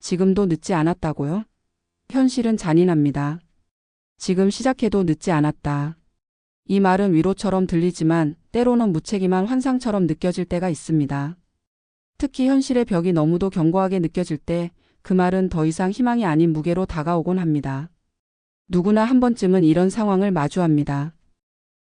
지금도 늦지 않았다고요? 현실은 잔인합니다. 지금 시작해도 늦지 않았다. 이 말은 위로처럼 들리지만 때로는 무책임한 환상처럼 느껴질 때가 있습니다. 특히 현실의 벽이 너무도 견고하게 느껴질 때 그 말은 더 이상 희망이 아닌 무게로 다가오곤 합니다. 누구나 한 번쯤은 이런 상황을 마주합니다.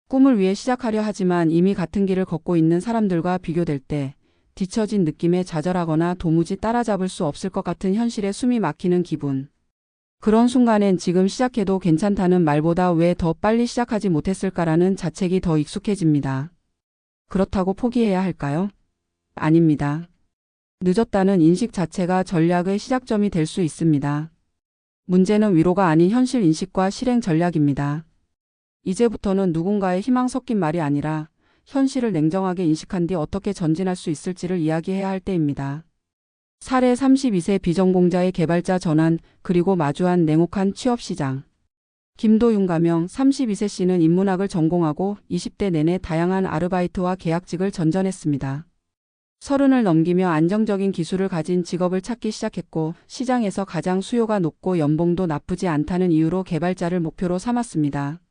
꿈을 위해 시작하려 하지만 이미 같은 길을 걷고 있는 사람들과 비교될 때 뒤처진 느낌에 좌절하거나 도무지 따라잡을 수 없을 것 같은 현실에 숨이 막히는 기분. 그런 순간엔 지금 시작해도 괜찮다는 말보다 왜 더 빨리 시작하지 못했을까라는 자책이 더 익숙해집니다. 그렇다고 포기해야 할까요? 아닙니다. 늦었다는 인식 자체가 전략의 시작점이 될 수 있습니다. 문제는 위로가 아닌 현실 인식과 실행 전략입니다. 이제부터는 누군가의 희망 섞인 말이 아니라 현실을 냉정하게 인식한 뒤 어떻게 전진할 수 있을지를 이야기해야 할 때입니다. 사례 32세 비전공자의 개발자 전환 그리고 마주한 냉혹한 취업시장. 김도윤 가명 32세 씨는 인문학을 전공하고 20대 내내 다양한 아르바이트와 계약직을 전전했습니다. 30을 넘기며 안정적인 기술을 가진 직업을 찾기 시작했고 시장에서 가장 수요가 높고 연봉도 나쁘지 않다는 이유로 개발자를 목표로 삼았습니다.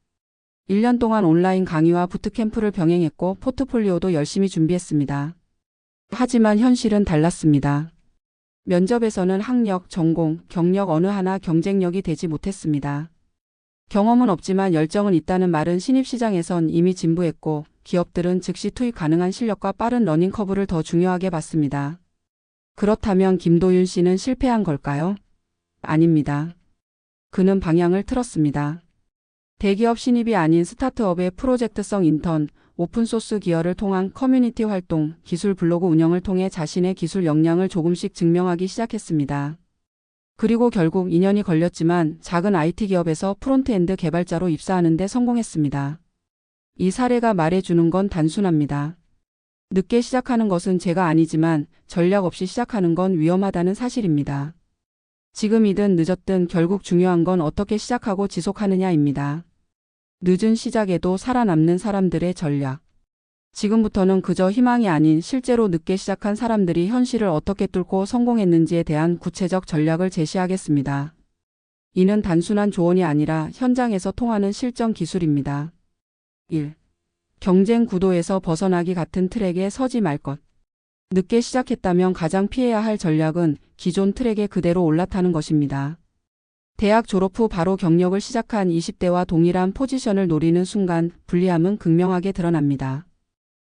1년 동안 온라인 강의와 부트캠프를 병행했고 포트폴리오도 열심히 준비했습니다. 하지만 현실은 달랐습니다. 면접에서는 학력, 전공, 경력 어느 하나 경쟁력이 되지 못했습니다. 경험은 없지만 열정은 있다는 말은 신입시장에선 이미 진부했고 기업들은 즉시 투입 가능한 실력과 빠른 러닝커브를 더 중요하게 봤습니다. 그렇다면 김도윤 씨는 실패한 걸까요? 아닙니다. 그는 방향을 틀었습니다. 대기업 신입이 아닌 스타트업의 프로젝트성 인턴, 오픈소스 기여를 통한 커뮤니티 활동, 기술 블로그 운영을 통해 자신의 기술 역량을 조금씩 증명하기 시작했습니다. 그리고 결국 2년이 걸렸지만 작은 IT 기업에서 프론트엔드 개발자로 입사하는 데 성공했습니다. 이 사례가 말해주는 건 단순합니다. 늦게 시작하는 것은 죄가 아니지만 전략 없이 시작하는 건 위험하다는 사실입니다. 지금이든 늦었든 결국 중요한 건 어떻게 시작하고 지속하느냐입니다. 늦은 시작에도 살아남는 사람들의 전략. 지금부터는 그저 희망이 아닌 실제로 늦게 시작한 사람들이 현실을 어떻게 뚫고 성공했는지에 대한 구체적 전략을 제시하겠습니다. 이는 단순한 조언이 아니라 현장에서 통하는 실전 기술입니다. 1. 경쟁 구도에서 벗어나기. 같은 트랙에 서지 말 것. 늦게 시작했다면 가장 피해야 할 전략은 기존 트랙에 그대로 올라타는 것입니다. 대학 졸업 후 바로 경력을 시작한 20대와 동일한 포지션을 노리는 순간 불리함은 극명하게 드러납니다.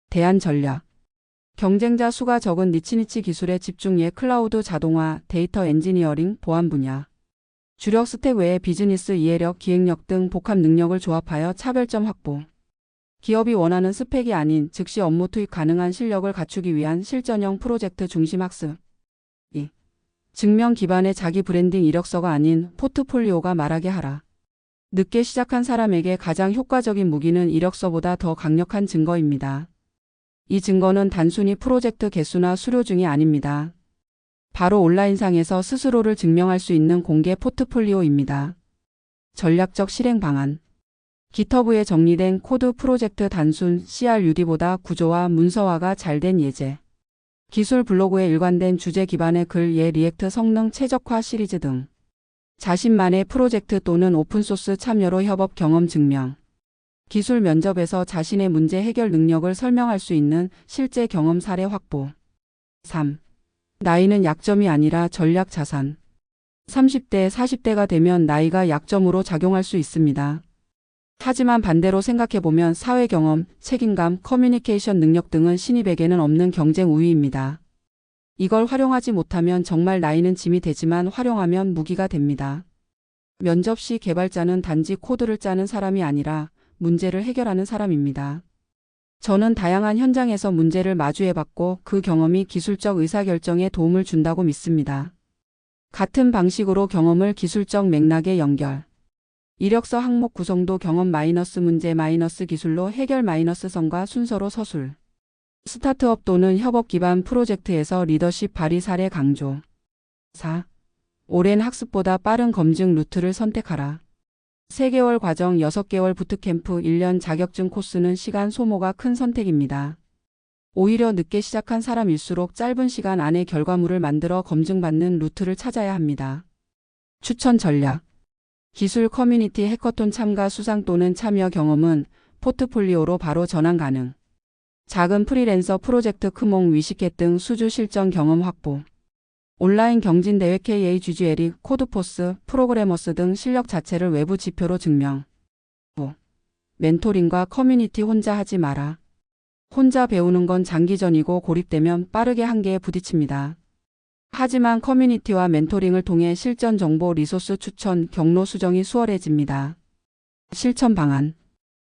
대안 전략. 경쟁자 수가 적은 니치 기술에 집중. 예 클라우드 자동화, 데이터 엔지니어링, 보안 분야. 주력 스택 외에 비즈니스 이해력, 기획력 등 복합 능력을 조합하여 차별점 확보. 기업이 원하는 스펙이 아닌 즉시 업무 투입 가능한 실력을 갖추기 위한 실전형 프로젝트 중심 학습. 2. 증명 기반의 자기 브랜딩. 이력서가 아닌 포트폴리오가 말하게 하라. 늦게 시작한 사람에게 가장 효과적인 무기는 이력서보다 더 강력한 증거입니다. 이 증거는 단순히 프로젝트 개수나 수료증이 아닙니다. 바로 온라인상에서 스스로를 증명할 수 있는 공개 포트폴리오입니다. 전략적 실행 방안. GitHub에 정리된 코드 프로젝트 단순 CRUD보다 구조화 문서화가 잘 된 예제. 기술 블로그에 일관된 주제 기반의 글. 예 리액트 성능 최적화 시리즈 등. 자신만의 프로젝트 또는 오픈소스 참여로 협업 경험 증명. 기술 면접에서 자신의 문제 해결 능력을 설명할 수 있는 실제 경험 사례 확보. 3. 나이는 약점이 아니라 전략 자산. 30대, 40대가 되면 나이가 약점으로 작용할 수 있습니다. 하지만 반대로 생각해보면 사회 경험, 책임감, 커뮤니케이션 능력 등은 신입에게는 없는 경쟁 우위입니다. 이걸 활용하지 못하면 정말 나이는 짐이 되지만 활용하면 무기가 됩니다. 면접 시 개발자는 단지 코드를 짜는 사람이 아니라 문제를 해결하는 사람입니다. 저는 다양한 현장에서 문제를 마주해봤고 그 경험이 기술적 의사결정에 도움을 준다고 믿습니다. 같은 방식으로 경험을 기술적 맥락에 연결. 이력서 항목 구성도 경험 마이너스 문제 마이너스 기술로 해결 마이너스 성과 순서로 서술. 스타트업 또는 협업 기반 프로젝트에서 리더십 발휘 사례 강조. 4. 오랜 학습보다 빠른 검증 루트를 선택하라. 3개월 과정 6개월 부트캠프 1년 자격증 코스는 시간 소모가 큰 선택입니다. 오히려 늦게 시작한 사람일수록 짧은 시간 안에 결과물을 만들어 검증받는 루트를 찾아야 합니다. 추천 전략. 기술 커뮤니티 해커톤 참가 수상 또는 참여 경험은 포트폴리오로 바로 전환 가능. 작은 프리랜서 프로젝트 크몽 위시켓 등 수주 실전 경험 확보. 온라인 경진대회 KA GGL이 코드포스, 프로그래머스 등 실력 자체를 외부 지표로 증명. 멘토링과 커뮤니티 혼자 하지 마라. 혼자 배우는 건 장기전이고 고립되면 빠르게 한계에 부딪힙니다. 하지만 커뮤니티와 멘토링을 통해 실전 정보, 리소스 추천, 경로 수정이 수월해집니다. 실천 방안.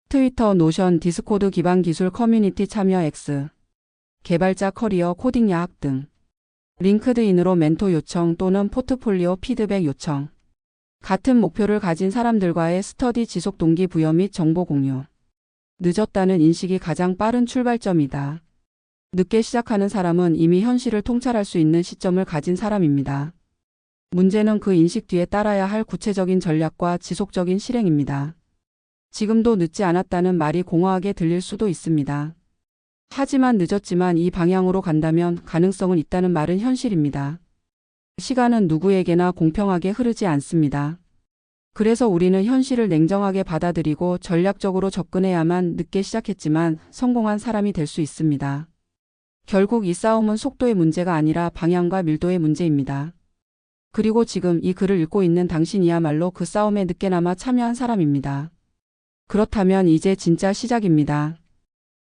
트위터, 노션, 디스코드 기반 기술 커뮤니티 참여 X. 개발자 커리어, 코딩 야학 등. 링크드인으로 멘토 요청 또는 포트폴리오 피드백 요청. 같은 목표를 가진 사람들과의 스터디 지속 동기부여 및 정보 공유. 늦었다는 인식이 가장 빠른 출발점이다. 늦게 시작하는 사람은 이미 현실을 통찰할 수 있는 시점을 가진 사람입니다. 문제는 그 인식 뒤에 따라야 할 구체적인 전략과 지속적인 실행입니다. 지금도 늦지 않았다는 말이 공허하게 들릴 수도 있습니다. 하지만 늦었지만 이 방향으로 간다면 가능성은 있다는 말은 현실입니다. 시간은 누구에게나 공평하게 흐르지 않습니다. 그래서 우리는 현실을 냉정하게 받아들이고 전략적으로 접근해야만 늦게 시작했지만 성공한 사람이 될 수 있습니다. 결국 이 싸움은 속도의 문제가 아니라 방향과 밀도의 문제입니다. 그리고 지금 이 글을 읽고 있는 당신이야말로 그 싸움에 늦게나마 참여한 사람입니다. 그렇다면 이제 진짜 시작입니다.